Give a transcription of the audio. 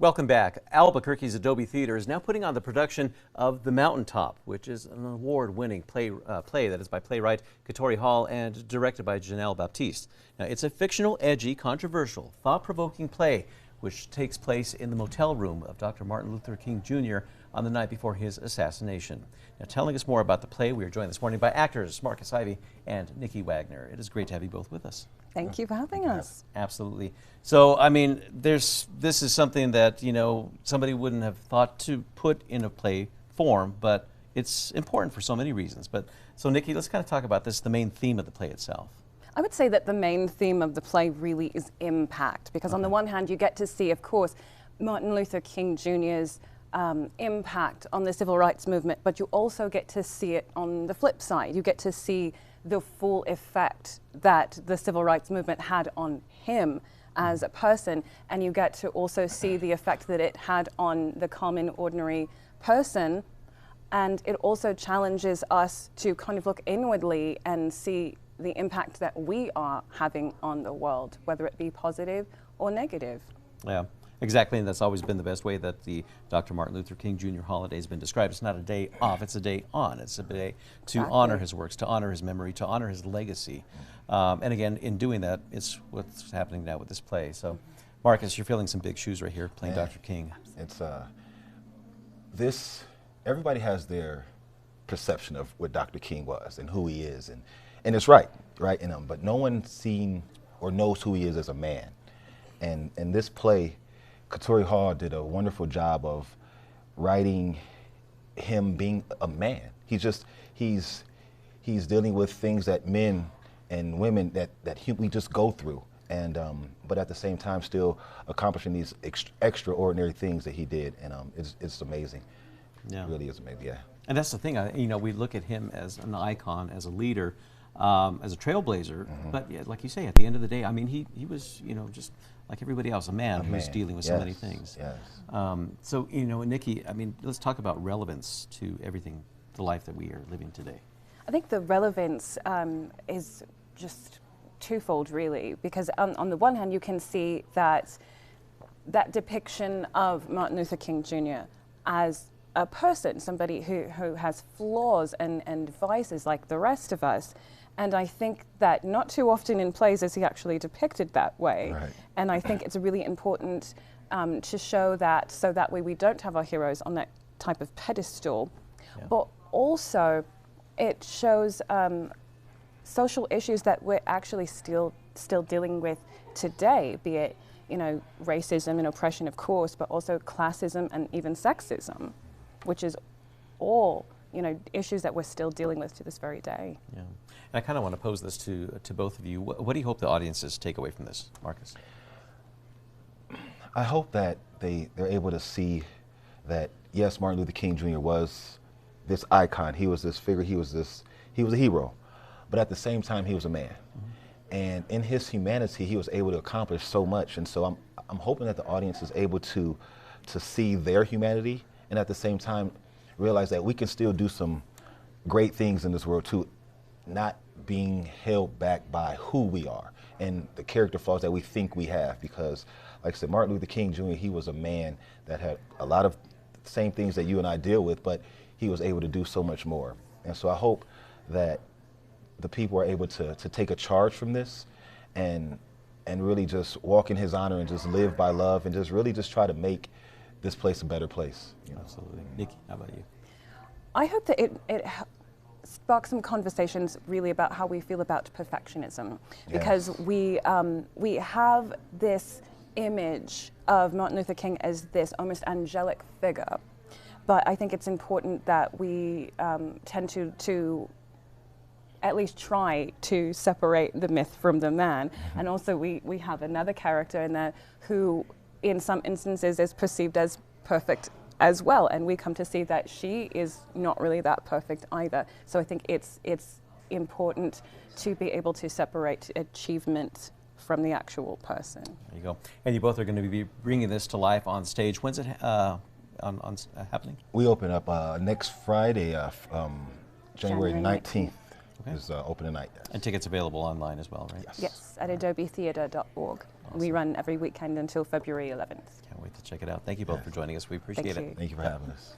Welcome back. Albuquerque's Adobe Theater is now putting on the production of The Mountaintop, which is an award-winning play that is by playwright Katori Hall and directed by Janelle Baptiste. Now, it's a fictional, edgy, controversial, thought-provoking play which takes place in the motel room of Dr. Martin Luther King Jr. on the night before his assassination. Now, telling us more about the play, we are joined this morning by actors Marcus Ivy and Nikki Wagner. It is great to have you both with us. Thank you for having us. Absolutely. So, I mean, this is something that, you know, somebody wouldn't have thought to put in a play form, but it's important for so many reasons. But so, Nikki, let's kind of talk about this, the main theme of the play itself. I would say that the main theme of the play really is impact, because on the one hand, you get to see, of course, Martin Luther King Jr.'s impact on the civil rights movement, but you also get to see it on the flip side. You get to see the full effect that the civil rights movement had on him as a person, and you get to also see the effect that it had on the common, ordinary person. And it also challenges us to kind of look inwardly and see the impact that we are having on the world, whether it be positive or negative. Yeah. Exactly, and that's always been the best way that the Dr. Martin Luther King Jr. holiday has been described. It's not a day off, it's a day on. It's a day to honor his works, to honor his memory, to honor his legacy. And again, in doing that, it's what's happening now with this play. So, Marcus, you're filling some big shoes right here, playing Dr. King. It's everybody has their perception of what Dr. King was and who he is, and it's right? But no one's seen or knows who he is as a man. And in this play, Katori Hall did a wonderful job of writing him being a man. He's dealing with things that men and women that we just go through, and but at the same time still accomplishing these extraordinary things that he did, and it's amazing. Yeah, it really is amazing. Yeah. And that's the thing. You know, we look at him as an icon, as a leader, as a trailblazer. But yeah, like you say, at the end of the day, I mean, he was, you know, just like everybody else, a man who's dealing with so many things. Yes. So, you know, Nikki, I mean, let's talk about relevance to everything, the life that we are living today. I think the relevance is just twofold, really, because on the one hand, you can see that depiction of Martin Luther King Jr. as a person, somebody who has flaws and vices like the rest of us. And I think that not too often in plays is he actually depicted that way. Right. And I think it's really important to show that, so that way we don't have our heroes on that type of pedestal. Yeah. But also it shows social issues that we're actually still dealing with today, be it, you know, racism and oppression, of course, but also classism and even sexism, which is all, you know, issues that we're still dealing with to this very day. Yeah. And I kind of want to pose this to both of you. What do you hope the audiences take away from this, Marcus? I hope that they're able to see that, yes, Martin Luther King Jr. was this icon. He was this figure. He was a hero. But at the same time, he was a man. And in his humanity, he was able to accomplish so much. And so I'm hoping that the audience is able to see their humanity, and at the same time realize that we can still do some great things in this world too, not being held back by who we are and the character flaws that we think we have. Because, like I said, Martin Luther King Jr., he was a man that had a lot of the same things that you and I deal with, but he was able to do so much more. And so I hope that the people are able to take a charge from this and really just walk in his honor and just live by love and just really just try to make this place a better place. You know? Absolutely. Nikki, how about you? I hope that it sparks some conversations really about how we feel about perfectionism, because we have this image of Martin Luther King as this almost angelic figure, but I think it's important that we tend to at least try to separate the myth from the man. And also we have another character in there who in some instances is perceived as perfect as well, and we come to see that she is not really that perfect either. So I think it's important to be able to separate achievement from the actual person. There you go. And you both are going to be bringing this to life on stage. When's it happening? We open up next Friday, January 19th. Okay. Is open night. Yes. And tickets available online as well, right? Yes, at adobetheater.org. Awesome. We run every weekend until February 11th. Can't wait to check it out. Thank you both for joining us. We appreciate it. you. Thank you for having us.